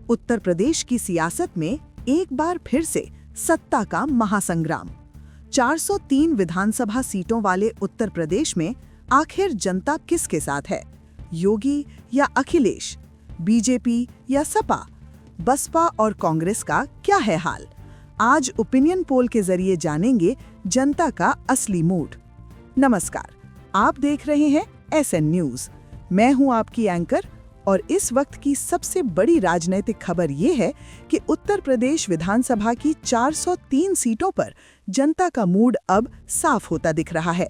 उत्तर प्रदेश की सियासत में एक बार फिर से सत्ता का महासंग्राम। 403 विधानसभा सीटों वाले उत्तर प्रदेश में आखिर जनता किसके साथ है? योगी या अखिलेश, बीजेपी या सपा, बसपा और कांग्रेस का क्या है हाल? आज ओपिनियन पोल के जरिए जानेंगे जनता का असली मूड। नमस्कार, आप देख रहे हैं एसएन न्यूज। मैं हूं आपकी एंकर और इस वक्त की सबसे बड़ी राजनीतिक खबर ये है कि उत्तर प्रदेश विधानसभा की 403 सीटों पर जनता का मूड अब साफ होता दिख रहा है।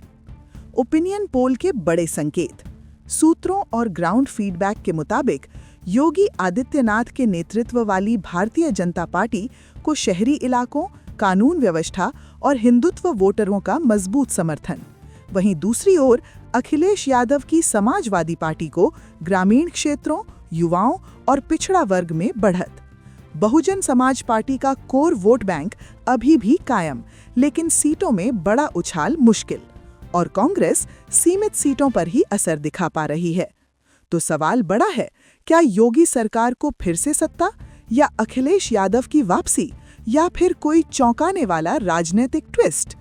ओपिनियन पोल के बड़े संकेत। सूत्रों और ग्राउंड फीडबैक के मुताबिक योगी आदित्यनाथ के नेतृत्व वाली भारतीय जनता पार्टी को शहरी इलाकों, कानून व्यवस्था और हिंदुत्व वोटरों का मजबूत समर्थन। वहीं दूसरी ओर अखिलेश यादव की समाजवादी पार्टी को ग्रामीण क्षेत्रों, युवाओं और पिछड़ा वर्ग में बढ़त। बहुजन समाज पार्टी का कोर वोट बैंक अभी भी कायम, लेकिन सीटों में बड़ा उछाल मुश्किल। और कांग्रेस सीमित सीटों पर ही असर दिखा पा रही है। तो सवाल बड़ा है, क्या योगी सरकार को फिर से सत्ता, या अखिलेश यादव की वापसी, या फिर कोई चौंकाने वाला राजनीतिक ट्विस्ट?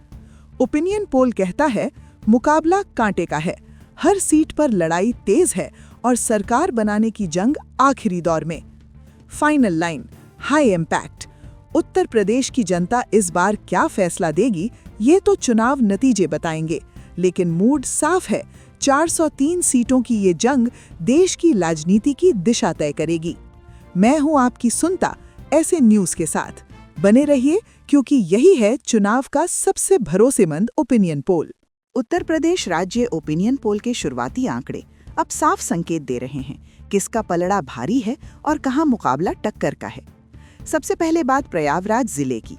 ओपिनियन पोल कहता है, मुकाबला कांटे का है, हर सीट पर लड़ाई तेज है और सरकार बनाने की जंग आखिरी दौर में। Final line, high impact. Uttar Pradesh की जनता इस बार क्या फैसला देगी, ये तो चुनाव नतीजे बताएंगे, लेकिन मूड साफ है। 403 सीटों की ये जंग देश की राजनीति की दिशा तय करेगी। मैं हूं आपकी सुनता ऐसे न्यूज के साथ। बने रहिए, क्योंकि यही है चुनाव का सबसे भरोसेमंद ओपिनियन पोल। उत्तर प्रदेश राज्य ओपिनियन पोल के शुरुआती आंकड़े अब साफ संकेत दे रहे हैं किसका पलड़ा भारी है और कहां मुकाबला टक्कर का है। सबसे पहले बात प्रयागराज जिले की।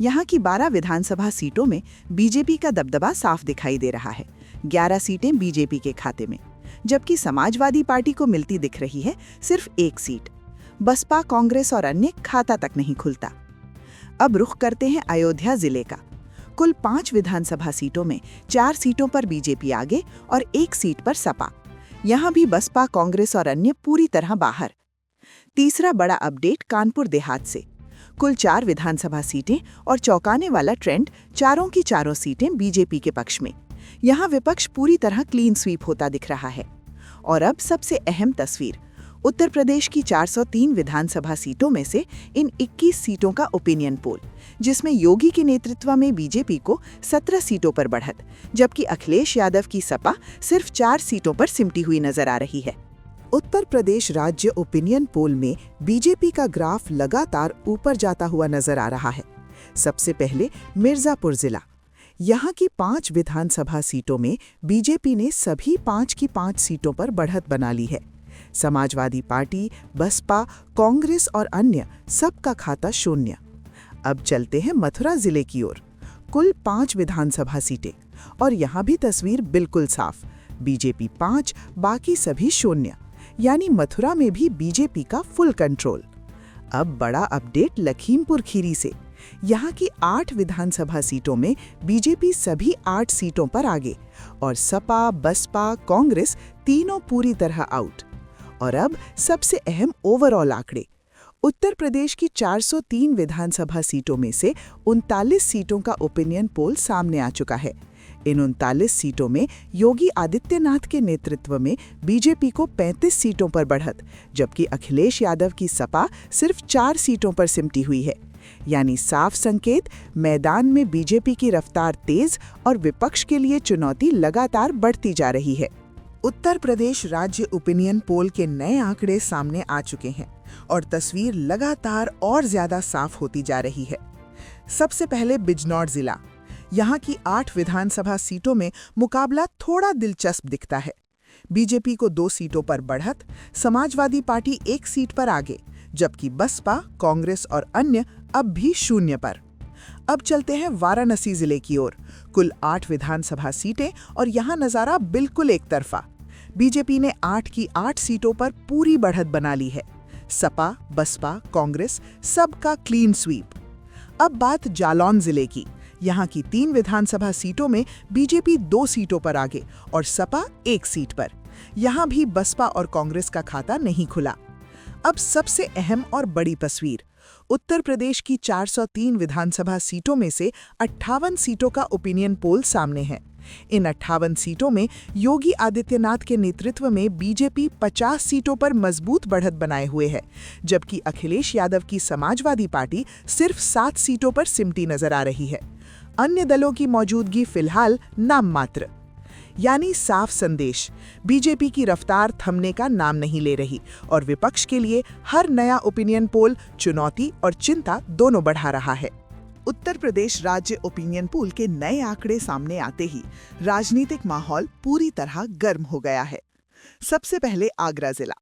यहां की 12 विधानसभा सीटों में बीजेपी का दबदबा साफ दिखाई दे रहा है। 11 सीटें बीजेपी के खाते में, जबकि समाजवादी पार्टी को मिलती दिख रही है सिर्फ 1 सीट। बसपा, कांग्रेस और अन्य खाता तक नहीं खुलता। अब रुख करते हैं अयोध्या जिले का। कुल 5 विधानसभा सीटों में 4 सीटों पर बीजेपी आगे और 1 सीट पर सपा। यहां भी बसपा, कांग्रेस और अन्य पूरी तरह बाहर। तीसरा बड़ा अपडेट कानपुर देहात से। कुल 4 विधानसभा सीटें और चौंकाने वाला ट्रेंड, चारों की चारों सीटें बीजेपी के पक्ष में। यहां विपक्ष पूरी तरह क्लीन स्वीप होता दिख रहा है। और अब सबसे अहम तस्वीर, उत्तर प्रदेश की 403 विधानसभा सीटों में से इन 21 सीटों का ओपिनियन पोल, जिसमें योगी के नेतृत्व में बीजेपी को 17 सीटों पर बढ़त, जबकि अखिलेश यादव की सपा सिर्फ 4 सीटों पर सिमटी हुई नजर आ रही है। उत्तर प्रदेश राज्य ओपिनियन पोल में बीजेपी का ग्राफ लगातार ऊपर जाता हुआ नजर आ रहा है। सबसे पहले मिर्जापुर जिला। यहाँ की 5 विधानसभा सीटों में बीजेपी ने सभी 5 की 5 सीटों पर बढ़त बना ली है। समाजवादी पार्टी, बसपा, कांग्रेस और अन्य सबका खाता शून्य। अब चलते हैं मथुरा जिले की ओर। कुल 5 विधानसभा सीटें और यहाँ भी तस्वीर बिल्कुल साफ। बीजेपी 5, बाकी सभी शून्य, यानी मथुरा में भी बीजेपी का फुल कंट्रोल। अब बड़ा अपडेट लखीमपुर खीरी से। यहाँ की 8 विधानसभा सीटों में बीजेपी सभी 8 सीटों पर आगे और सपा, बसपा, कांग्रेस तीनों पूरी तरह आउट। और अब सबसे अहम ओवरऑल आंकड़े। उत्तर प्रदेश की 403 विधानसभा सीटों में से 39 सीटों का ओपिनियन पोल सामने आ चुका है। इन 39 सीटों में योगी आदित्यनाथ के नेतृत्व में बीजेपी को 35 सीटों पर बढ़त, जबकि अखिलेश यादव की सपा सिर्फ 4 सीटों पर सिमटी हुई है। यानी साफ संकेत, मैदान में बीजेपी की रफ्तार तेज और विपक्ष के लिए चुनौती लगातार बढ़ती जा रही है। उत्तर प्रदेश राज्य ओपिनियन पोल के नए आंकड़े सामने आ चुके हैं और तस्वीर लगातार और ज्यादा साफ होती जा रही है। सबसे पहले बिजनौर जिला। यहाँ की 8 विधानसभा सीटों में मुकाबला थोड़ा दिलचस्प दिखता है। बीजेपी को 2 सीटों पर बढ़त, समाजवादी पार्टी 1 सीट पर आगे, जबकि बसपा, कांग्रेस और अन्य अब भी शून्य पर। अब चलते हैं वाराणसी जिले की ओर। कुल 8 विधानसभा सीटें और यहाँ नजारा बिल्कुल एक तरफा। बीजेपी ने 8 की 8 सीटों पर पूरी बढ़त बना ली है। सपा, बसपा, कांग्रेस सबका क्लीन स्वीप। अब बात जालौन जिले की। यहाँ की 3 विधानसभा सीटों में बीजेपी 2 सीटों पर आगे और सपा 1 सीट पर। यहाँ भी बसपा और कांग्रेस का खाता नहीं खुला। अब सबसे अहम और बड़ी तस्वीर। उत्तर प्रदेश की 403 विधानसभा सीटों में से 58 सीटों का ओपिनियन पोल सामने है। इन 58 सीटों में योगी आदित्यनाथ के नेतृत्व में बीजेपी 50 सीटों पर मजबूत बढ़त बनाए हुए है, जबकि अखिलेश यादव की समाजवादी पार्टी सिर्फ 7 सीटों पर सिमटी नजर आ रही है। अन्य दलों की मौजूदगी फिलहाल नाम मात्र। यानी साफ संदेश, बीजेपी की रफ्तार थमने का नाम नहीं ले रही और विपक्ष के लिए हर नया ओपिनियन पोल चुनौती और चिंता दोनों बढ़ा रहा है। उत्तर प्रदेश राज्य ओपिनियन पोल के नए आंकड़े सामने आते ही राजनीतिक माहौल पूरी तरह गर्म हो गया है। सबसे पहले आगरा जिला।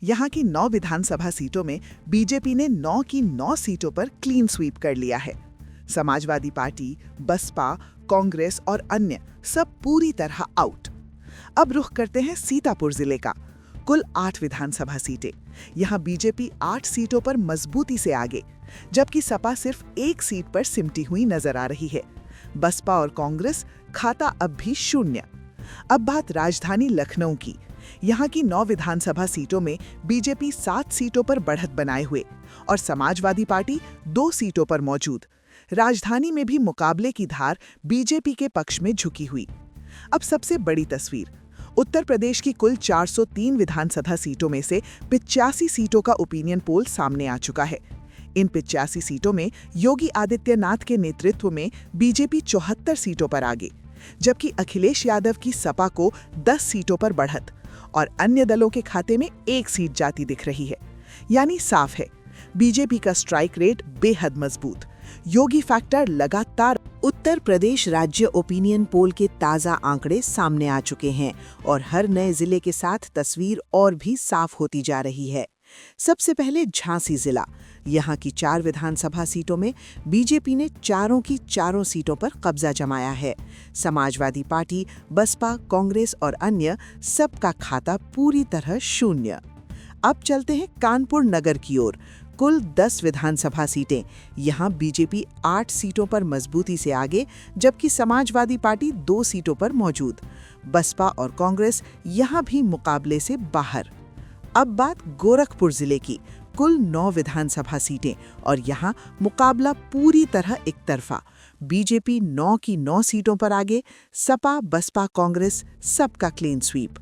यहाँ की 9 विधानसभा सीटों में बीजेपी ने 9 की 9 सीटों पर क्लीन स्वीप कर लिया है। समाजवादी पार्टी, बसपा, कांग्रेस और अन्य सब पूरी तरह आउट। अब रुख करते हैं सीतापुर जिले का। कुल 8 विधानसभा सीटें। यहाँ बीजेपी 8 सीटों पर मजबूती से आगे, जबकि सपा सिर्फ 1 सीट पर सिमटी हुई नजर आ रही है। बसपा और कांग्रेस खाता अब भी शून्य। अब बात राजधानी लखनऊ की। यहाँ की 9 विधानसभा सीटों में बीजेपी 7 सीटों पर बढ़त बनाए हुए और समाजवादी पार्टी 2 सीटों पर मौजूद। राजधानी में भी मुकाबले की धार बीजेपी के पक्ष में झुकी हुई। अब सबसे बड़ी तस्वीर। उत्तर प्रदेश की कुल 403 विधानसभा सीटों में से 85 सीटों का ओपिनियन पोल सामने आ चुका है। इन 85 सीटों में योगी आदित्यनाथ के नेतृत्व में बीजेपी 74 सीटों पर आगे, जबकि अखिलेश यादव की सपा को 10 सीटों पर बढ़त और अन्य दलों के खाते में 1 सीट जाती दिख रही है। यानी साफ है, बीजेपी का स्ट्राइक रेट बेहद मजबूत। योगी फैक्टर लगातार। उत्तर प्रदेश राज्य ओपिनियन पोल के ताजा आंकड़े सामने आ चुके हैं और हर नए जिले के साथ तस्वीर और भी साफ होती जा रही है। सबसे पहले झांसी जिला। यहाँ की 4 विधानसभा सीटों में बीजेपी ने चारों की चारों सीटों पर कब्जा जमाया है। समाजवादी पार्टी, बसपा, कांग्रेस और अन्य सबका खाता पूरी तरह शून्य। अब चलते हैं कानपुर नगर की ओर। कुल 10 विधानसभा सीटें। यहाँ बीजेपी 8 सीटों पर मजबूती से आगे, जबकि समाजवादी पार्टी 2 सीटों पर मौजूद। बसपा और कांग्रेस यहाँ भी मुकाबले से बाहर। अब बात गोरखपुर जिले की। कुल 9 विधानसभा सीटें और यहाँ मुकाबला पूरी तरह एकतरफा। बीजेपी 9 की 9 सीटों पर आगे, सपा, बसपा, कांग्रेस सबका क्लीन स्वीप।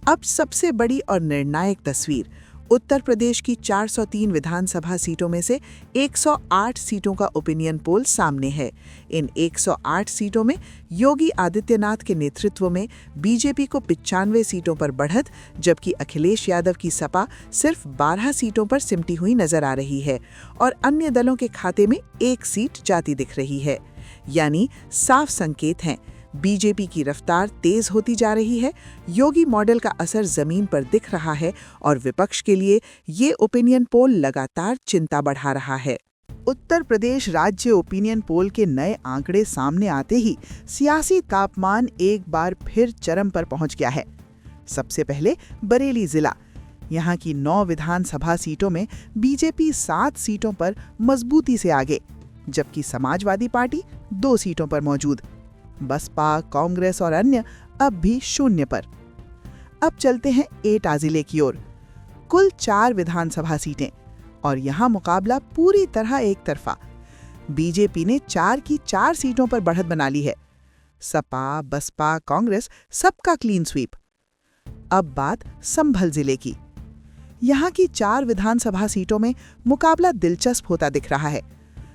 अब सबसे बड़ी और निर्णायक तस्वीर। उत्तर प्रदेश की 403 विधानसभा सीटों में से 108 सीटों का ओपिनियन पोल सामने है। इन 108 सीटों में योगी आदित्यनाथ के नेतृत्व में बीजेपी को 95 सीटों पर बढ़त, जबकि अखिलेश यादव की सपा सिर्फ 12 सीटों पर सिमटी हुई नजर आ रही है और अन्य दलों के खाते में 1 सीट जाती दिख रही है। यानी साफ संकेत हैं, बीजेपी की रफ्तार तेज होती जा रही है, योगी मॉडल का असर जमीन पर दिख रहा है और विपक्ष के लिए ये ओपिनियन पोल लगातार चिंता बढ़ा रहा है। उत्तर प्रदेश राज्य ओपिनियन पोल के नए आंकड़े सामने आते ही सियासी तापमान एक बार फिर चरम पर पहुंच गया है। सबसे पहले बरेली जिला। यहाँ की 9 विधानसभा सीटों में बीजेपी 7 सीटों पर मजबूती से आगे, जबकि समाजवादी पार्टी 2 सीटों पर मौजूद। बसपा, कांग्रेस और अन्य अब भी शून्य पर। अब चलते हैं एटा जिले की ओर। कुल 4 विधानसभा सीटें और यहाँ मुकाबला पूरी तरह एक तरफा। बीजेपी ने 4 की 4 सीटों पर बढ़त बना ली है। सपा, बसपा, कांग्रेस सबका क्लीन स्वीप। अब बात संभल जिले की। यहाँ की 4 विधानसभा सीटों में मुकाबला दिलचस्प होता दिख रहा है।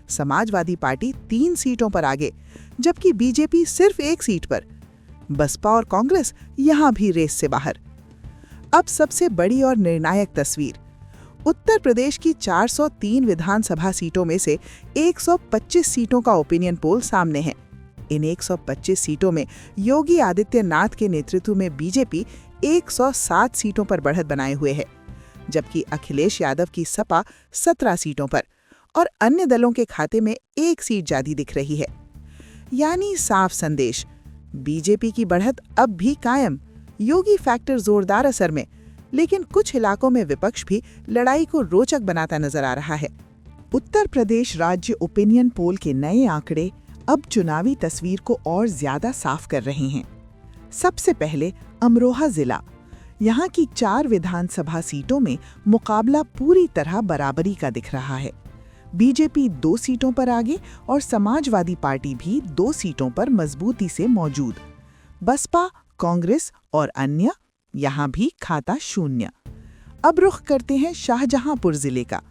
समाजवादी पार्टी 3 सीटों पर आगे, जबकि बीजेपी सिर्फ 1 सीट पर। बसपा और कांग्रेस यहां भी रेस से बाहर। अब सबसे बड़ी और निर्णायक तस्वीर। उत्तर प्रदेश की 403 विधानसभा सीटों में से 125 सीटों का ओपिनियन पोल सामने है। इन 125 सीटों में योगी आदित्यनाथ के नेतृत्व में बीजेपी 107 सीटों पर बढ़त बनाए हुए है, जबकि अखिलेश यादव की सपा 17 सीटों पर और अन्य दलों के खाते में 1 सीट जाती दिख रही है। यानी साफ संदेश, बीजेपी की बढ़त अब भी कायम, योगी फैक्टर जोरदार असर में, लेकिन कुछ इलाकों में विपक्ष भी लड़ाई को रोचक बनाता नजर आ रहा है। उत्तर प्रदेश राज्य ओपिनियन पोल के नए आंकड़े अब चुनावी तस्वीर को और ज्यादा साफ कर रहे हैं। सबसे पहले अमरोहा जिला। यहाँ की 4 विधानसभा सीटों में मुकाबला पूरी तरह बराबरी का दिख रहा है। बीजेपी 2 सीटों पर आगे और समाजवादी पार्टी भी 2 सीटों पर मजबूती से मौजूद। बसपा, कांग्रेस और अन्य यहाँ भी खाता शून्य। अब रुख करते हैं शाहजहांपुर जिले का।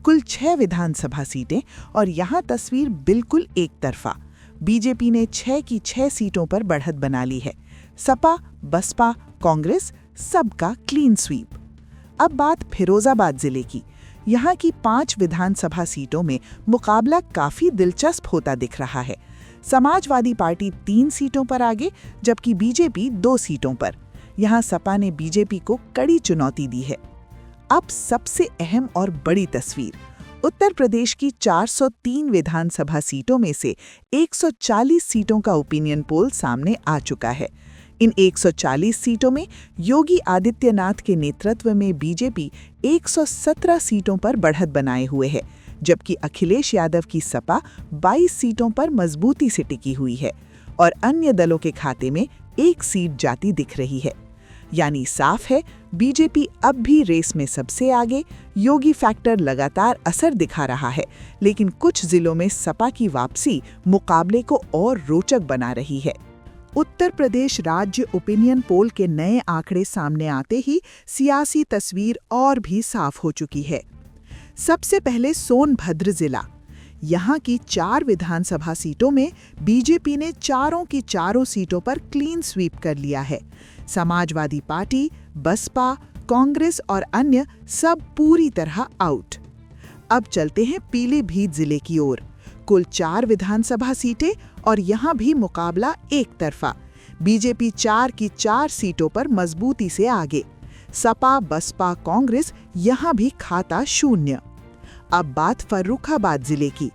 कुल 6 विधानसभा सीटें और यहाँ तस्वीर बिल्कुल एक तरफा। बीजेपी ने 6 की 6 सीटों पर बढ़त बना ली है। सपा, बसपा, कांग्रेस सबका क्लीन स्वीप। अब बात फिरोजाबाद जिले की। यहाँ की 5 विधानसभा सीटों में मुकाबला काफी दिलचस्प होता दिख रहा है। समाजवादी पार्टी 3 सीटों पर आगे, जबकि बीजेपी 2 सीटों पर। यहाँ सपा ने बीजेपी को कड़ी चुनौती दी है। अब सबसे अहम और बड़ी तस्वीर। उत्तर प्रदेश की 403 विधानसभा सीटों में से 140 सीटों का ओपिनियन पोल सामने आ चुका है। इन 140 सीटों में योगी आदित्यनाथ के नेतृत्व में बीजेपी 117 सीटों पर बढ़त बनाए हुए है, जबकि अखिलेश यादव की सपा 22 सीटों पर मजबूती से टिकी हुई है और अन्य दलों के खाते में 1 सीट जाती दिख रही है। यानी साफ है, बीजेपी अब भी रेस में सबसे आगे। योगी फैक्टर लगातार असर दिखा रहा है, लेकिन कुछ जिलों में सपा की वापसी मुकाबले को और रोचक बना रही है। उत्तर प्रदेश राज्य ओपिनियन पोल के नए आंकड़े सामने आते ही सियासी तस्वीर और भी साफ हो चुकी है। सबसे पहले सोनभद्र जिला। यहाँ की 4 विधानसभा सीटों में बीजेपी ने 4 की 4 सीटों पर क्लीन स्वीप कर लिया है। समाजवादी पार्टी, बसपा, कांग्रेस और अन्य सब पूरी तरह आउट। अब चलते हैं पीलीभीत जिले की ओर। कुल 4 विधानसभा सीटें और यहाँ भी मुकाबला एक तरफा। बीजेपी 4 की 4 सीटों पर मजबूती से आगे। सपा, बसपा, कांग्रेस यहाँ भी खाता शून्य। अब बात फर्रुखाबाद जिले की।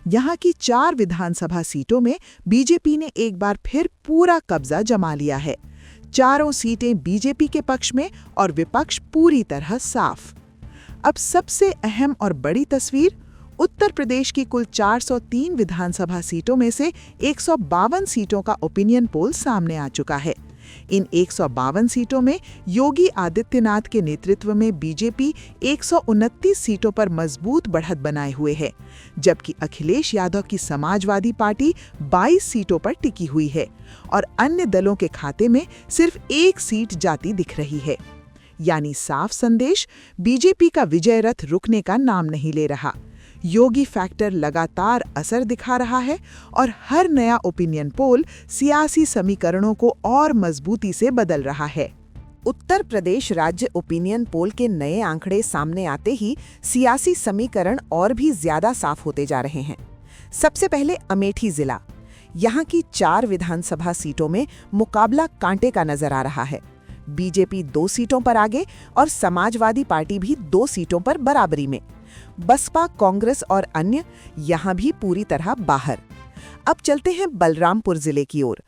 यहाँ की 4 विधानसभा सीटों में बीजेपी ने एक बार फिर पूरा कब्जा जमा लिया है। 4 सीटें बीजेपी के पक्ष में और विपक्ष पूरी तरह साफ। अब सबसे अहम और बड़ी तस्वीर। उत्तर प्रदेश की कुल 403 विधानसभा सीटों में से 152 सीटों का ओपिनियन पोल सामने आ चुका है। इन 152 सीटों में योगी आदित्यनाथ के नेतृत्व में बीजेपी 129 सीटों पर मजबूत बढ़त बनाए हुए है, जबकि अखिलेश यादव की समाजवादी पार्टी 22 सीटों पर टिकी हुई है और अन्य दलों के खाते में सिर्फ 1 सीट जाती दिख रही है। यानी साफ संदेश, बीजेपी का विजय रथ रुकने का नाम नहीं ले रहा। योगी फैक्टर लगातार असर दिखा रहा है और हर नया ओपिनियन पोल सियासी समीकरणों को और मजबूती से बदल रहा है। उत्तर प्रदेश राज्य ओपिनियन पोल के नए आंकड़े सामने आते ही सियासी समीकरण और भी ज्यादा साफ होते जा रहे हैं। सबसे पहले अमेठी जिला। यहाँ की 4 विधानसभा सीटों में मुकाबला कांटे का नजर आ रहा है। बीजेपी 2 सीटों पर आगे और समाजवादी पार्टी भी 2 सीटों पर बराबरी में। बसपा, कांग्रेस और अन्य यहाँ भी पूरी तरह बाहर। अब चलते हैं बलरामपुर जिले की ओर।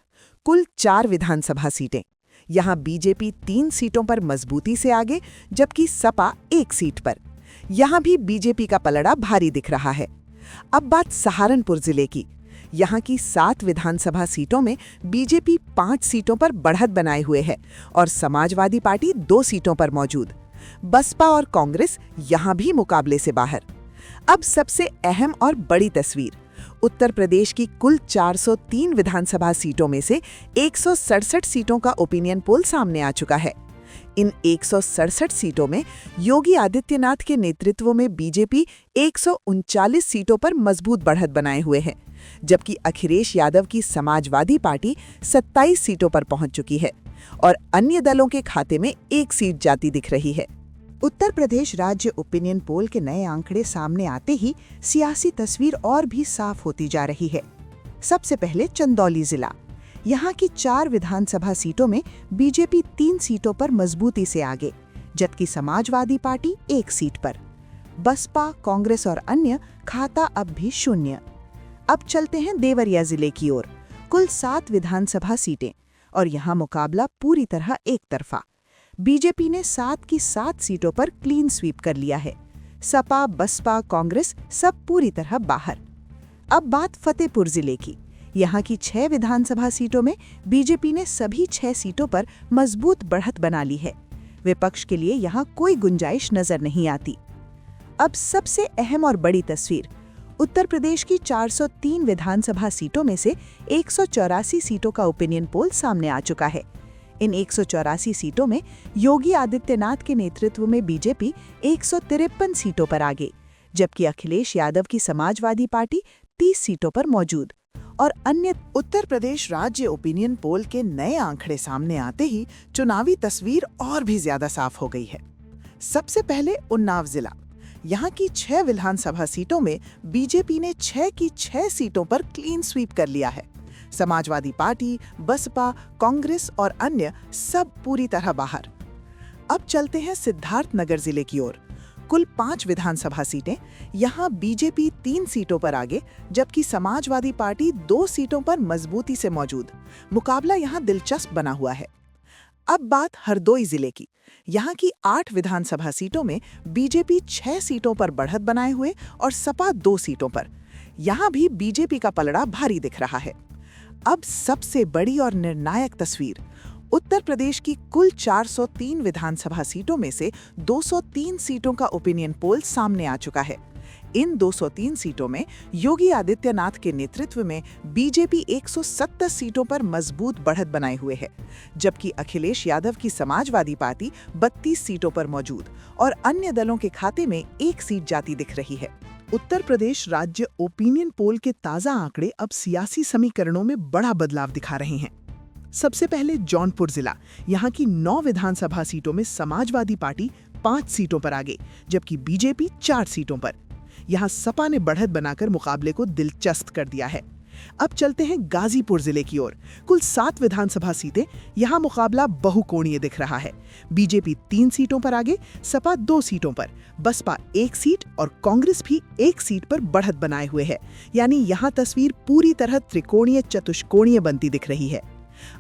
कुल 4 विधानसभा सीटें। यहाँ बीजेपी 3 सीटों पर मजबूती से आगे, जबकि सपा 1 सीट पर। यहाँ भी बीजेपी का पलड़ा भारी दिख रहा है। अब बात सहारनपुर जिले की। यहाँ की 7 विधानसभा सीटों में बीजेपी 5 सीटों पर बढ़त बनाए हुए है और समाजवादी पार्टी 2 सीटों पर मौजूद। बसपा और कांग्रेस यहाँ भी मुकाबले से बाहर। अब सबसे अहम और बड़ी तस्वीर। उत्तर प्रदेश की कुल 403 विधानसभा सीटों में से 167 सीटों का ओपिनियन पोल सामने आ चुका है। इन 167 सीटों में योगी आदित्यनाथ के नेतृत्व में बीजेपी 139 सीटों पर मजबूत बढ़त बनाए हुए है, जबकि अखिलेश यादव की समाजवादी पार्टी 27 सीटों पर पहुंच चुकी है और अन्य दलों के खाते में 1 सीट जाती दिख रही है। उत्तर प्रदेश राज्य ओपिनियन पोल के नए आंकड़े सामने आते ही सियासी तस्वीर और भी साफ होती जा रही है। सबसे पहले चंदौली जिला। यहाँ की 4 विधानसभा सीटों में बीजेपी 3 सीटों पर मजबूती से आगे, जबकि समाजवादी पार्टी 1 सीट पर। बसपा, कांग्रेस और अन्य खाता अब भी शून्य। अब चलते हैं देवरिया जिले की ओर। कुल 7 विधानसभा सीटें और यहाँ मुकाबला पूरी तरह एक तरफा। बीजेपी ने 7 की 7 सीटों पर क्लीन स्वीप कर लिया है। सपा, बसपा, कांग्रेस सब पूरी तरह बाहर। अब बात फतेहपुर जिले की। यहाँ की 6 विधानसभा सीटों में बीजेपी ने सभी 6 सीटों पर मजबूत बढ़त बना ली है। विपक्ष के लिए यहाँ कोई गुंजाइश नजर नहीं आती। अब सबसे अहम और बड़ी तस्वीर, उत्तर प्रदेश की 403 विधानसभा सीटों में से 184 सीटों का ओपिनियन पोल सामने आ चुका है। इन 184 सीटों में योगी आदित्यनाथ के नेतृत्व में बीजेपी 153 सीटों पर आगे, जबकि अखिलेश यादव की समाजवादी पार्टी 30 सीटों पर मौजूद और अन्य। उत्तर प्रदेश राज्य ओपिनियन पोल के नए आंकड़े सामने आते ही चुनावी तस्वीर और भी ज्यादा साफ हो गई है। सबसे पहले उन्नाव जिला, यहाँ की 6 विधानसभा सीटों में बीजेपी ने 6 की 6 सीटों पर क्लीन स्वीप कर लिया है। समाजवादी पार्टी, बसपा, कांग्रेस और अन्य सब पूरी तरह बाहर। अब चलते हैं सिद्धार्थनगर जिले की ओर। कुल 5 विधानसभा सीटें, यहाँ बीजेपी 3 सीटों पर आगे, जबकि समाजवादी पार्टी 2 सीटों पर मजबूती से मौजूद। मुकाबला यहाँ दिलचस्प बना हुआ है। अब बात हरदोई जिले की। यहाँ की 8 विधानसभा सीटों में बीजेपी 6 सीटों पर बढ़त बनाए हुए और सपा 2 सीटों पर। यहाँ भी बीजेपी का पलड़ा भारी दिख रहा है। अब सबसे बड़ी और निर्णायक तस्वीर, उत्तर प्रदेश की कुल 403 विधानसभा सीटों में से 203 सीटों का ओपिनियन पोल सामने आ चुका है। इन 203 सीटों में योगी आदित्यनाथ के नेतृत्व में बीजेपी 170 सीटों पर मजबूत बढ़त बनाए हुए है, जबकि अखिलेश यादव की समाजवादी पार्टी 32 सीटों पर मौजूद और अन्य दलों के खाते में 1 सीट जाती दिख रही है। उत्तर प्रदेश राज्य ओपिनियन पोल के ताजा आंकड़े अब सियासी समीकरणों में बड़ा बदलाव दिखा रहे हैं। सबसे पहले जौनपुर जिला, यहाँ की 9 विधानसभा सीटों में समाजवादी पार्टी 5 सीटों पर आगे, जबकि बीजेपी 4 सीटों पर। यहाँ सपा ने बढ़त बनाकर मुकाबले को दिलचस्प कर दिया है। अब चलते हैं गाजीपुर जिले की ओर। कुल 7 विधानसभा सीटें, यहाँ मुकाबला बहुकोणीय दिख रहा है। बीजेपी 3 सीटों पर आगे, सपा 2 सीटों पर, बसपा 1 सीट और कांग्रेस भी 1 सीट पर बढ़त बनाए हुए है। यानी यहाँ तस्वीर पूरी तरह त्रिकोणीय चतुष्कोणीय बनती दिख रही है।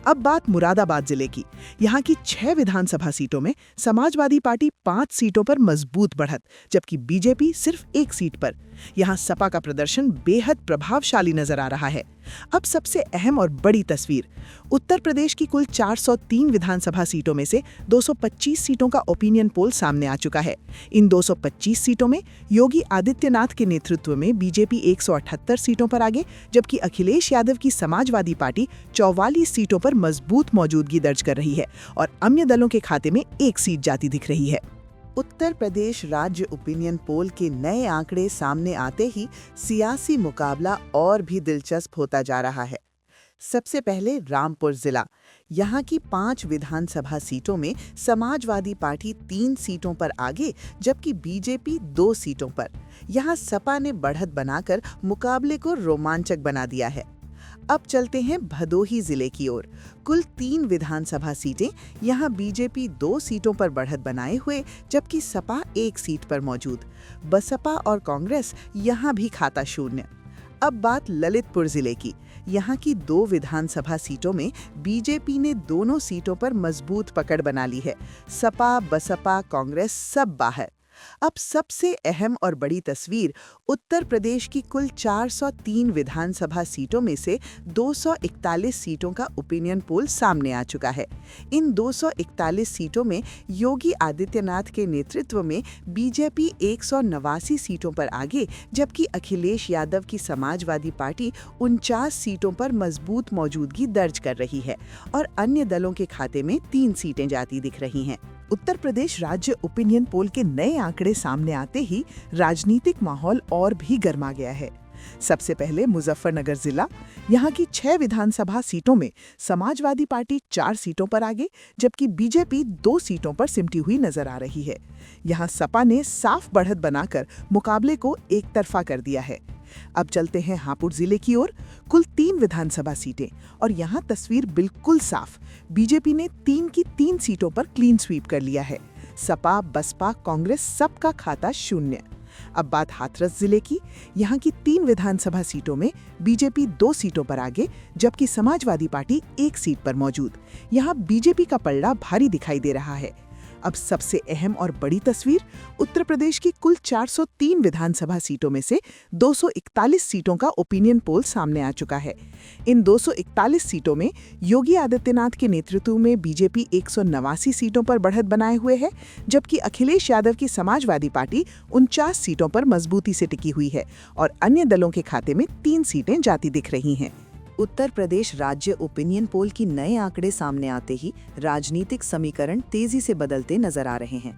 अब बात मुरादाबाद जिले की। यहाँ की 6 विधानसभा सीटों में समाजवादी पार्टी 5 सीटों पर मजबूत बढ़त, जबकि बीजेपी सिर्फ 1 सीट पर। यहाँ सपा का प्रदर्शन बेहद प्रभावशाली नजर आ रहा है। अब सबसे अहम और बड़ी तस्वीर, उत्तर प्रदेश की कुल 403 विधानसभा सीटों में से 225 सीटों का ओपिनियन पोल सामने आ चुका है। इन 225 सीटों में योगी आदित्यनाथ के नेतृत्व में बीजेपी 178 सीटों पर आगे, जबकि अखिलेश यादव की समाजवादी पार्टी 44 सीटों पर मजबूत मौजूदगी दर्ज कर रही है और अन्य दलों के खाते में 1 सीट जाती दिख रही है। उत्तर प्रदेश राज्य ओपिनियन पोल के नए आंकड़े सामने आते ही सियासी मुकाबला और भी दिलचस्प होता जा रहा है। सबसे पहले रामपुर जिला, यहाँ की 5 विधानसभा सीटों में समाजवादी पार्टी 3 सीटों पर आगे, जबकि बीजेपी 2 सीटों पर। यहाँ सपा ने बढ़त बनाकर मुकाबले को रोमांचक बना दिया है। अब चलते हैं भदोही जिले की ओर। कुल 3 विधानसभा सीटें, यहाँ बीजेपी 2 सीटों पर बढ़त बनाए हुए, जबकि सपा 1 सीट पर मौजूद। बसपा और कांग्रेस यहाँ भी खाता शून्य। अब बात ललितपुर जिले की। यहाँ की 2 विधानसभा सीटों में बीजेपी ने दोनों सीटों पर मजबूत पकड़ बना ली है। सपा, बसपा, कांग्रेस सब बाहर। अब सबसे अहम और बड़ी तस्वीर, उत्तर प्रदेश की कुल 403 विधानसभा सीटों में से 241 सीटों का ओपिनियन पोल सामने आ चुका है। इन 241 सीटों में योगी आदित्यनाथ के नेतृत्व में बीजेपी 189 सीटों पर आगे, जबकि अखिलेश यादव की समाजवादी पार्टी 49 सीटों पर मजबूत मौजूदगी दर्ज कर रही है और अन्य दलों के खाते में 3 सीटें जाती दिख रही हैं। उत्तर प्रदेश राज्य ओपिनियन पोल के नए आंकड़े सामने आते ही राजनीतिक माहौल और भी गर्मा गया है। सबसे पहले मुजफ्फरनगर जिला, यहाँ की 6 विधानसभा सीटों में समाजवादी पार्टी 4 सीटों पर आगे, जबकि बीजेपी 2 सीटों पर सिमटी हुई नजर आ रही है। यहाँ सपा ने साफ बढ़त बनाकर मुकाबले को एक तरफा कर दिया है। अब चलते हैं हापुड़ जिले की ओर। कुल 3 विधानसभा सीटें और यहाँ तस्वीर बिल्कुल साफ। बीजेपी ने 3 की 3 सीटों पर क्लीन स्वीप कर लिया है। सपा, बसपा, कांग्रेस सबका खाता शून्य। अब बात हाथरस जिले की। यहाँ की 3 विधानसभा सीटों में बीजेपी 2 सीटों पर आगे, जबकि समाजवादी पार्टी 1 सीट पर मौजूद। यहाँ बीजेपी का पलड़ा भारी दिखाई दे रहा है। अब सबसे अहम और बड़ी तस्वीर, उत्तर प्रदेश की कुल 403 विधानसभा सीटों में से 241 सीटों का ओपिनियन पोल सामने आ चुका है। इन 241 सीटों में योगी आदित्यनाथ के नेतृत्व में बीजेपी 189 सीटों पर बढ़त बनाए हुए है, जबकि अखिलेश यादव की समाजवादी पार्टी 49 सीटों पर मजबूती से टिकी हुई है और अन्य दलों के खाते में 3 सीटें जाती दिख रही हैं। उत्तर प्रदेश राज्य ओपिनियन पोल की नए आंकड़े सामने आते ही राजनीतिक समीकरण तेजी से बदलते नजर आ रहे हैं।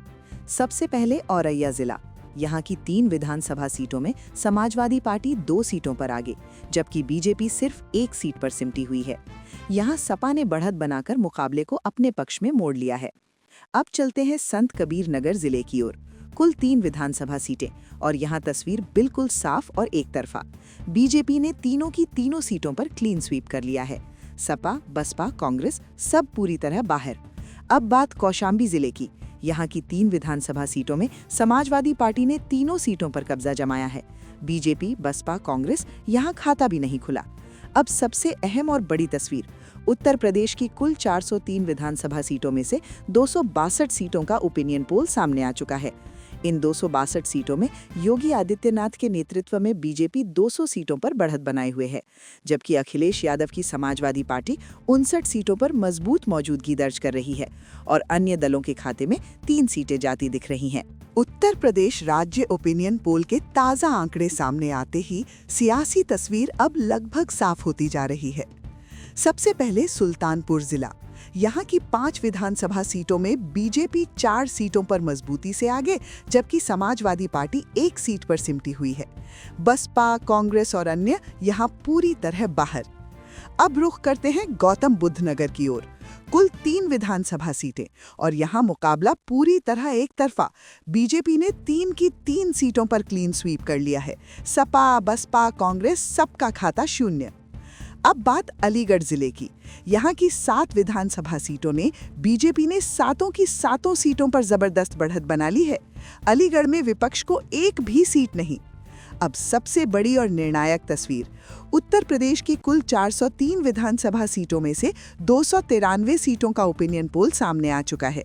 सबसे पहले औरैया जिला, यहाँ की 3 विधानसभा सीटों में समाजवादी पार्टी 2 सीटों पर आगे, जबकि बीजेपी सिर्फ 1 सीट पर सिमटी हुई है। यहाँ सपा ने बढ़त बनाकर मुकाबले को अपने पक्ष में मोड़ लिया है। अब चलते हैं संत कबीर नगर जिले की ओर। कुल 3 विधानसभा सीटें और यहाँ तस्वीर बिल्कुल साफ और एक तरफा। बीजेपी ने तीनों की तीनों सीटों पर क्लीन स्वीप कर लिया है। सपा, बसपा, कांग्रेस सब पूरी तरह बाहर। अब बात कौशाम्बी जिले की। यहाँ की 3 विधानसभा सीटों में समाजवादी पार्टी ने तीनों सीटों पर कब्जा जमाया है। बीजेपी, बसपा, कांग्रेस यहाँ खाता भी नहीं खुला। अब सबसे अहम और बड़ी तस्वीर, उत्तर प्रदेश की कुल 403 विधानसभा सीटों में से 262 सीटों का ओपिनियन पोल सामने आ चुका है। इन 262 सीटों में योगी आदित्यनाथ के नेतृत्व में बीजेपी 200 सीटों पर बढ़त बनाए हुए है, जबकि अखिलेश यादव की समाजवादी पार्टी 59 सीटों पर मजबूत मौजूदगी दर्ज कर रही है और अन्य दलों के खाते में 3 सीटें जाती दिख रही हैं। उत्तर प्रदेश राज्य ओपिनियन पोल के ताज़ा आंकड़े सामने आते ही सियासी तस्वीर अब लगभग साफ होती जा रही है। सबसे पहले सुल्तानपुर जिला, यहाँ की 5 विधानसभा सीटों में बीजेपी 4 सीटों पर मजबूती से आगे, जबकि समाजवादी पार्टी 1 सीट पर सिमटी हुई है। बसपा, कांग्रेस और अन्य यहाँ पूरी तरह बाहर। अब रुख करते हैं गौतम बुद्ध नगर की ओर। कुल 3 विधानसभा सीटें और यहाँ मुकाबला पूरी तरह एक तरफा। बीजेपी ने 3 की 3 सीटों पर क्लीन स्वीप कर लिया है। सपा, बसपा, कांग्रेस सबका खाता शून्य। अब बात अलीगढ़ जिले की। यहाँ की 7 विधानसभा सीटों ने बीजेपी ने 7 की 7 सीटों पर जबरदस्त बढ़त बना ली है। अलीगढ़ में विपक्ष को एक भी सीट नहीं। अब सबसे बड़ी और निर्णायक तस्वीर, उत्तर प्रदेश की कुल 403 विधानसभा सीटों में से 293 सीटों का ओपिनियन पोल सामने आ चुका है।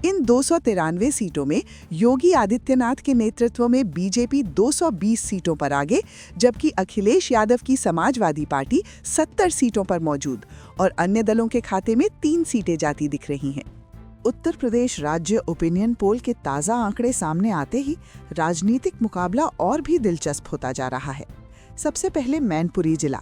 इन 293 सीटों में योगी आदित्यनाथ के नेतृत्व में बीजेपी 220 सीटों पर आगे, जबकि अखिलेश यादव की समाजवादी पार्टी 70 सीटों पर मौजूद और अन्य दलों के खाते में 3 सीटें जाती दिख रही हैं। उत्तर प्रदेश राज्य ओपिनियन पोल के ताज़ा आंकड़े सामने आते ही राजनीतिक मुकाबला और भी दिलचस्प होता जा रहा है। सबसे पहले मैनपुरी जिला,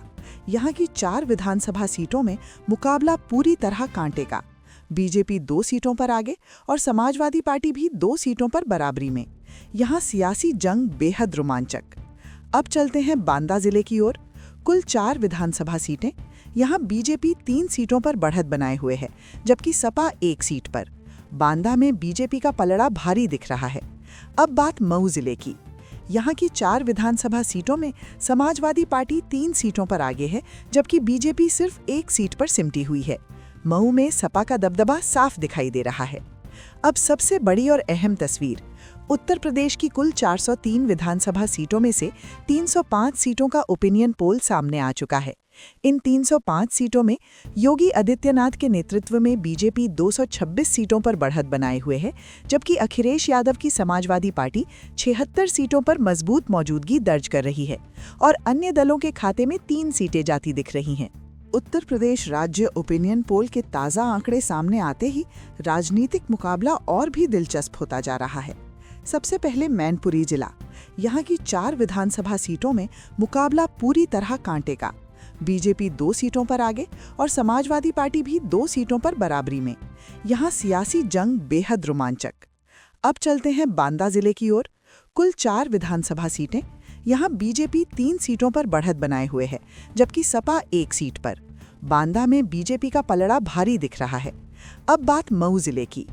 यहाँ की 4 विधानसभा सीटों में मुकाबला पूरी तरह कांटे का। बीजेपी 2 सीटों पर आगे और समाजवादी पार्टी भी 2 सीटों पर बराबरी में। यहाँ सियासी जंग बेहद रोमांचक। अब चलते हैं बांदा जिले की ओर। कुल 4 विधानसभा सीटें, यहाँ बीजेपी 3 सीटों पर बढ़त बनाए हुए है, जबकि सपा 1 सीट पर। बांदा में बीजेपी का पलड़ा भारी दिख रहा है। अब बात मऊ जिले की। यहाँ की 4 विधानसभा सीटों में समाजवादी पार्टी 3 सीटों पर आगे है, जबकि बीजेपी सिर्फ 1 सीट पर सिमटी हुई है। मऊ में सपा का दबदबा साफ दिखाई दे रहा है। अब सबसे बड़ी और अहम तस्वीर, उत्तर प्रदेश की कुल 403 विधानसभा सीटों में से 305 सीटों का ओपिनियन पोल सामने आ चुका है। इन 305 सीटों में योगी आदित्यनाथ के नेतृत्व में बीजेपी 226 सीटों पर बढ़त बनाए हुए है, जबकि अखिलेश यादव की समाजवादी पार्टी 76 सीटों पर मजबूत मौजूदगी दर्ज कर रही है और अन्य दलों के खाते में 3 सीटें जाती दिख रही हैं। उत्तर प्रदेश राज्य ओपिनियन पोल के ताज़ा आंकड़े सामने आते ही राजनीतिक मुकाबला और भी दिलचस्प होता जा रहा है। सबसे पहले मैनपुरी जिला, यहाँ की 4 विधानसभा सीटों में मुकाबला पूरी तरह कांटे का। बीजेपी 2 सीटों पर आगे और समाजवादी पार्टी भी 2 सीटों पर बराबरी में। यहाँ सियासी जंग बेहद रोमांचक। अब चलते हैं बांदा जिले की ओर। कुल 4 विधानसभा सीटें, यहाँ बीजेपी 3 सीटों पर बढ़त बनाए हुए है, जबकि सपा 1 सीट पर। बांदा में बीजेपी का पलड़ा भारी दिख रहा है। अब बात मऊ जिले की।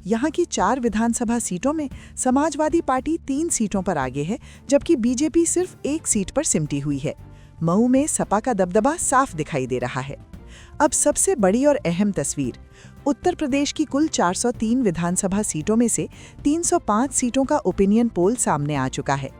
यहाँ की 4 विधानसभा सीटों में समाजवादी पार्टी 3 सीटों पर आगे है, जबकि बीजेपी सिर्फ 1 सीट पर सिमटी हुई है। मऊ में सपा का दबदबा साफ दिखाई दे रहा है। अब सबसे बड़ी और अहम तस्वीर। उत्तर प्रदेश की कुल 403 विधानसभा सीटों में से 305 सीटों का ओपिनियन पोल सामने आ चुका है।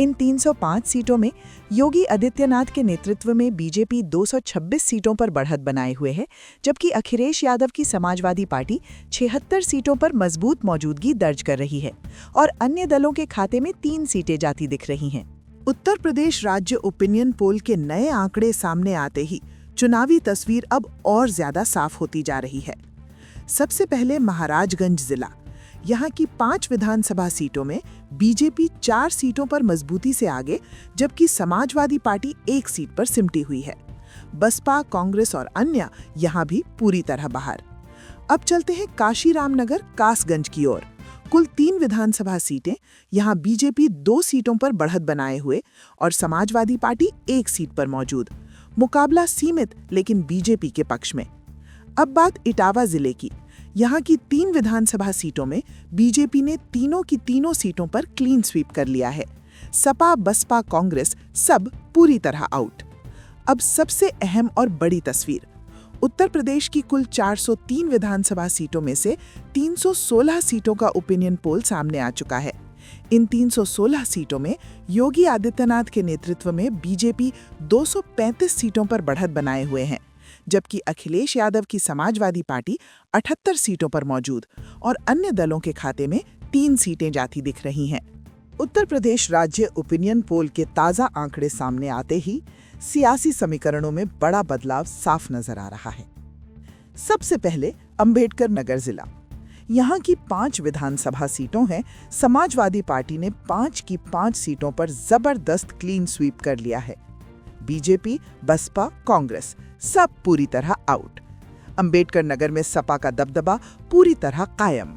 इन 305 सीटों में योगी आदित्यनाथ के नेतृत्व में बीजेपी 226 सीटों पर बढ़त बनाए हुए है, जबकि अखिलेश यादव की समाजवादी पार्टी 76 सीटों पर मजबूत मौजूदगी दर्ज कर रही है और अन्य दलों के खाते में 3 सीटें जाती दिख रही हैं। उत्तर प्रदेश राज्य ओपिनियन पोल के नए आंकड़े सामने आते ही चुनावी तस्वीर अब और ज्यादा साफ होती जा रही है। सबसे पहले महाराजगंज जिला। यहाँ की 5 विधानसभा सीटों में बीजेपी 4 सीटों पर मजबूती से आगे, जबकि समाजवादी पार्टी 1 सीट पर सिमटी हुई है। बसपा, कांग्रेस और अन्य यहाँ भी पूरी तरह बाहर। अब चलते हैं काशीराम नगर कासगंज की ओर। कुल 3 विधानसभा सीटें, यहाँ बीजेपी 2 सीटों पर बढ़त बनाए हुए और समाजवादी पार्टी 1 सीट पर मौजूद। मुकाबला सीमित लेकिन बीजेपी के पक्ष में। अब बात इटावा जिले की। यहाँ की 3 विधानसभा सीटों में बीजेपी ने तीनों की तीनों सीटों पर क्लीन स्वीप कर लिया है। सपा, बसपा, कांग्रेस सब पूरी तरह आउट। अब सबसे अहम और बड़ी तस्वीर। उत्तर प्रदेश की कुल 403 विधानसभा सीटों में से 316 सीटों का ओपिनियन पोल सामने आ चुका है। इन 316 सीटों में योगी आदित्यनाथ के नेतृत्व में बीजेपी 235 सीटों पर बढ़त बनाए हुए हैं, जबकि अखिलेश यादव की समाजवादी पार्टी 78 सीटों पर मौजूद और अन्य दलों के खाते में 3 सीटें जाती दिख रही हैं। उत्तर प्रदेश राज्य ओपिनियन पोल के ताज़ा आंकड़े सामने आते ही सियासी समीकरणों में बड़ा बदलाव साफ नजर आ रहा है। सबसे पहले अंबेडकर नगर जिला। यहाँ की 5 विधानसभा सीटों हैं। समाजवादी पार्टी ने 5 की 5 सीटों पर जबरदस्त क्लीन स्वीप कर लिया है। बीजेपी, बसपा, कांग्रेस सब पूरी तरह आउट। अंबेडकर नगर में सपा का दबदबा पूरी तरह कायम।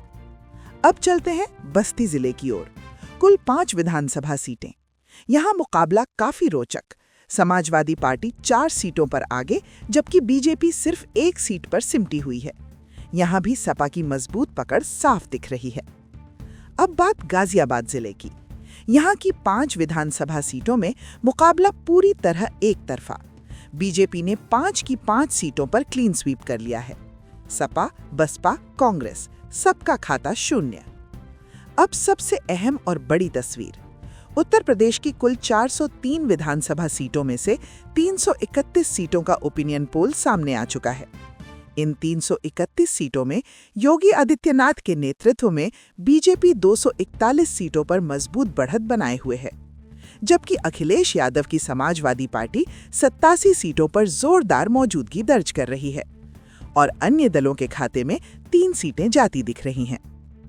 अब चलते हैं बस्ती जिले की ओर। कुल 5 विधानसभा सीटें। यहाँ मुकाबला काफी रोचक। समाजवादी पार्टी 4 सीटों पर आगे, जबकि बीजेपी सिर्फ 1 सीट पर सिमटी हुई है। यहाँ भी सपा की मजबूत पकड़ साफ दिख रही है। अब बात गाजियाबाद जिले की। यहाँ की 5 विधानसभा सीटों में मुकाबला पूरी तरह एक तरफा। बीजेपी ने 5 की 5 सीटों पर क्लीन स्वीप कर लिया है। सपा, बसपा, कांग्रेस सबका खाता शून्य। अब सबसे अहम और बड़ी तस्वीर। उत्तर प्रदेश की कुल 403 विधानसभा सीटों में से 331 सीटों का ओपिनियन पोल सामने आ चुका है। इन 331 सीटों में योगी आदित्यनाथ के नेतृत्व में बीजेपी 241 सीटों पर मजबूत बढ़त बनाए हुए है, जबकि अखिलेश यादव की समाजवादी पार्टी 87 सीटों पर जोरदार मौजूदगी दर्ज कर रही है और अन्य दलों के खाते में 3 सीटें जाती दिख रही हैं।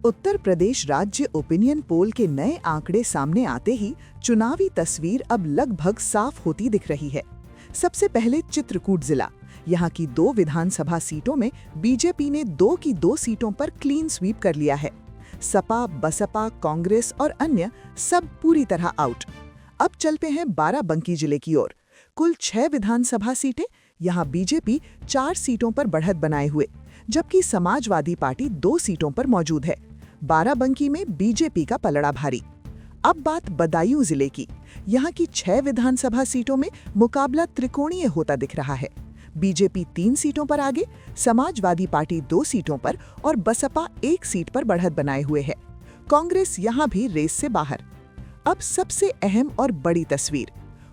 उत्तर प्रदेश राज्य ओपिनियन पोल के नए आंकड़े सामने आते ही चुनावी तस्वीर अब लगभग साफ होती दिख रही है। सबसे पहले चित्रकूट जिला। यहाँ की 2 विधानसभा सीटों में बीजेपी ने 2 की 2 सीटों पर क्लीन स्वीप कर लिया है। सपा, बसपा, कांग्रेस और अन्य सब पूरी तरह आउट। अब चलते हैं बाराबंकी जिले की ओर। कुल 6 विधानसभा सीटें। यहाँ बीजेपी 4 सीटों पर बढ़त बनाए हुए, जबकि समाजवादी पार्टी 2 सीटों पर मौजूद है। बाराबंकी में बीजेपी का पलड़ा भारी। अब बात बदायूं जिले की। यहाँ की 6 विधानसभा सीटों में मुकाबला त्रिकोणीय होता दिख रहा है। बीजेपी 3 सीटों पर आगे, समाजवादी पार्टी 2 सीटों पर और बसपा 1 सीट पर बढ़त बनाए हुए है। कांग्रेस यहाँ भी रेस से बाहर। अब सबसे अहम और बड़ी तस्वीर।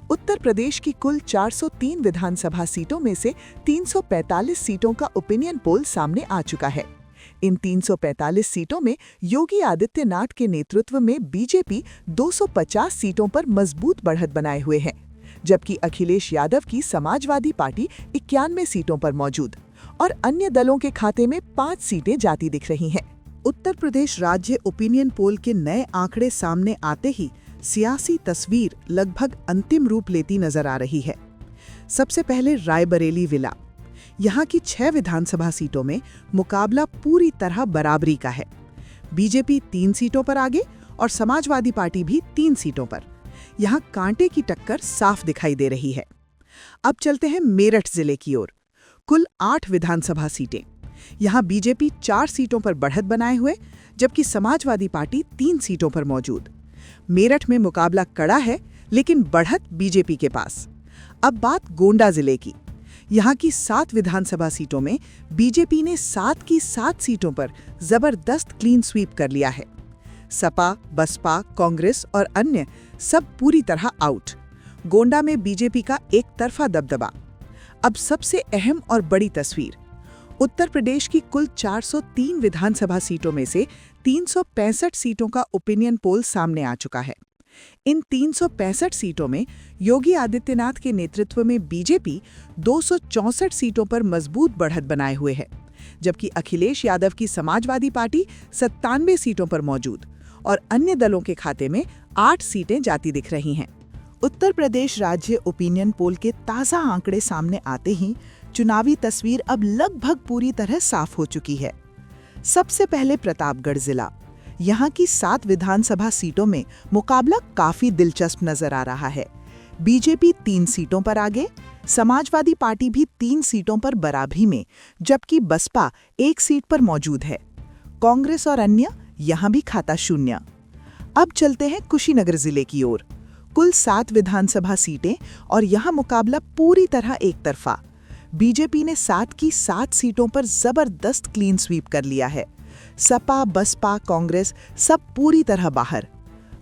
उत्तर प्रदेश की कुल 403 विधानसभा सीटों में से 345 सीटों का ओपिनियन पोल सामने आ चुका है। इन 345 सीटों में योगी आदित्यनाथ के नेतृत्व में बीजेपी 250 सीटों पर मजबूत बढ़त बनाए हुए है, जबकि अखिलेश यादव की समाजवादी पार्टी 91 सीटों पर मौजूद और अन्य दलों के खाते में 5 सीटें जाती दिख रही हैं। उत्तर प्रदेश राज्य ओपिनियन पोल के नए आंकड़े सामने आते ही सियासी तस्वीर लगभग अंतिम रूप लेती नजर आ रही है। सबसे पहले रायबरेली विला। यहाँ की 6 विधानसभा सीटों में मुकाबला पूरी तरह बराबरी का है। बीजेपी 3 सीटों पर आगे और समाजवादी पार्टी भी 3 सीटों पर। यहाँ कांटे की टक्कर साफ दिखाई दे रही है। अब चलते हैं मेरठ जिले की ओर। कुल 8 विधानसभा सीटें। यहाँ बीजेपी 4 सीटों पर बढ़त बनाए हुए, जबकि समाजवादी पार्टी 3 सीटों पर मौजूद। मेरठ में मुकाबला कड़ा है, लेकिन बढ़त बीजेपी के पास। अब बात गोंडा जिले की। यहाँ की 7 विधानसभा सीटों में बीजेपी ने 7 की 7 सीटों पर जबरदस्त क्लीन स्वीप कर लिया है। सपा, बसपा, कांग्रेस और अन्य सब पूरी तरह आउट। गोंडा में बीजेपी का एक तरफा दबदबा। अब सबसे अहम और बड़ी तस्वीर, उत्तर प्रदेश की कुल 403 विधानसभा सीटों में से 365 सीटों का ओपिनियन पोल सामने आ चुका है। इन 365 सीटों में योगी आदित्यनाथ के नेतृत्व में बीजेपी 264 सीटों पर मजबूत बढ़त बनाए हुए है, जबकि अखिलेश यादव की समाजवादी पार्टी 97 सीटों पर मौजूद और अन्य दलों के खाते में 8 सीटें जाती दिख रही हैं। उत्तर प्रदेश राज्य ओपिनियन पोल के ताज़ा आंकड़े सामने आते ही चुनावी तस्वीर अब लगभग पूरी तरह साफ हो चुकी है। सबसे पहले प्रतापगढ़ जिला। यहाँ की 7 विधानसभा सीटों में मुकाबला काफी दिलचस्प नजर आ रहा है। बीजेपी 3 सीटों पर आगे, समाजवादी पार्टी भी 3 सीटों पर बराबरी में, जबकि बसपा 1 सीट पर मौजूद है। कांग्रेस और अन्य यहाँ भी खाता शून्य। अब चलते हैं कुशीनगर जिले की ओर। कुल 7 विधानसभा सीटें और यहाँ मुकाबला पूरी तरह एक तरफा। बीजेपी ने 7 की 7 सीटों पर जबरदस्त क्लीन स्वीप कर लिया है। सपा, बसपा, कांग्रेस सब पूरी तरह बाहर।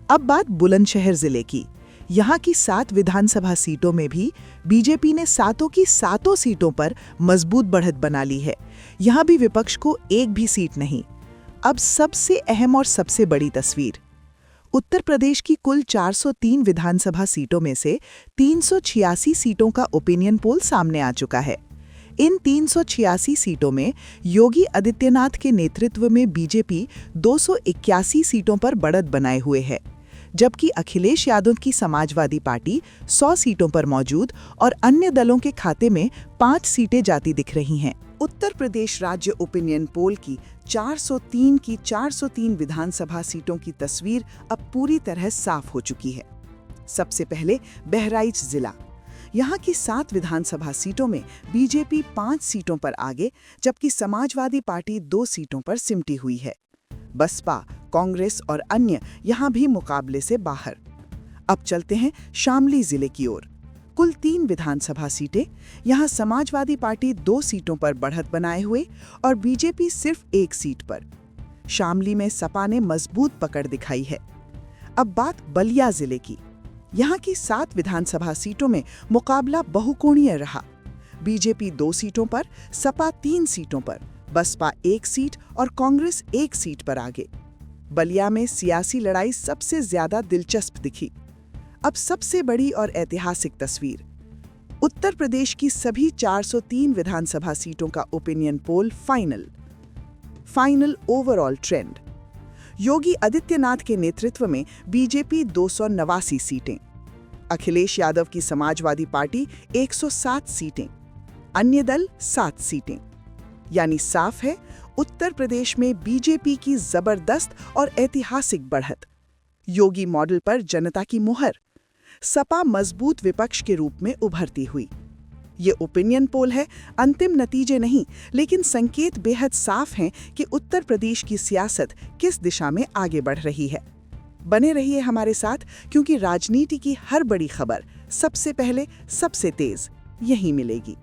अब बात बुलंदशहर जिले की। यहाँ की 7 विधानसभा सीटों में भी बीजेपी ने 7 की 7 सीटों पर मजबूत बढ़त बना ली है। यहाँ भी विपक्ष को एक भी सीट नहीं। अब सबसे अहम और सबसे बड़ी तस्वीर, उत्तर प्रदेश की कुल 403 विधानसभा सीटों में से 386 सीटों का ओपिनियन पोल सामने आ चुका है। इन 386 सीटों में योगी आदित्यनाथ के नेतृत्व में बीजेपी 281 सीटों पर बढ़त बनाए हुए है, जबकि अखिलेश यादव की समाजवादी पार्टी 100 सीटों पर मौजूद और अन्य दलों के खाते में 5 सीटें जाती दिख रही हैं। उत्तर प्रदेश राज्य ओपिनियन पोल की 403 की 403 विधानसभा सीटों की तस्वीर अब पूरी तरह साफ हो चुकी है। सबसे पहले बहराइच जिला। यहाँ की 7 विधानसभा सीटों में बीजेपी 5 सीटों पर आगे, जबकि समाजवादी पार्टी 2 सीटों पर सिमटी हुई है। बसपा, कांग्रेस और अन्य यहाँ भी मुकाबले से बाहर। अब चलते हैं शामली जिले की ओर। कुल 3 विधानसभा सीटें, यहाँ समाजवादी पार्टी 2 सीटों पर बढ़त बनाए हुए और बीजेपी सिर्फ 1 सीट पर। शामली में सपा ने मजबूत पकड़ दिखाई है। अब बात बलिया जिले की। यहाँ की 7 विधानसभा सीटों में मुकाबला बहुकोणीय रहा। बीजेपी 2 सीटों पर, सपा 3 सीटों पर, बसपा 1 सीट और कांग्रेस 1 सीट पर आगे। बलिया में सियासी लड़ाई सबसे ज्यादा दिलचस्प दिखी। अब सबसे बड़ी और ऐतिहासिक तस्वीर, उत्तर प्रदेश की सभी 403 विधानसभा सीटों का opinion poll final overall trend. Yogi Adityanath के नेतृत्व में बीजेपी 289 सीटें, अखिलेश यादव की समाजवादी पार्टी 107 सीटें, अन्य दल 7 सीटें। यानी साफ है, उत्तर प्रदेश में बीजेपी की जबरदस्त और ऐतिहासिक बढ़त। योगी मॉडल पर जनता की मुहर। सपा मजबूत विपक्ष के रूप में उभरती हुई। ये ओपिनियन पोल है, अंतिम नतीजे नहीं, लेकिन संकेत बेहद साफ हैं कि उत्तर प्रदेश की सियासत किस दिशा में आगे बढ़ रही है। बने रहिए हमारे साथ, क्योंकि राजनीति की हर बड़ी खबर सबसे पहले, सबसे तेज यहीं मिलेगी।